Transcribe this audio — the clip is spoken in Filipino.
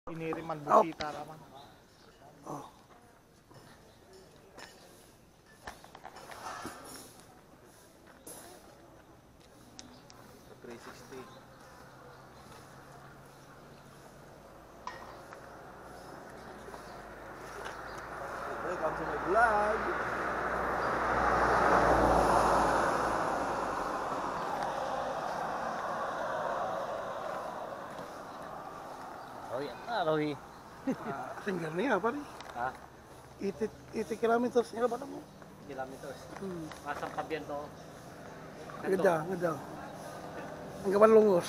Iniriman busita raman. Oh. Sa 360. Welcome to my vlog. Roy, Roy. Tinggal niya pare. Ha? 80 kilometers niya ba mo? Kilometers. Hmm. Masang pabiyan to. Ngada. Ang gawan lungos.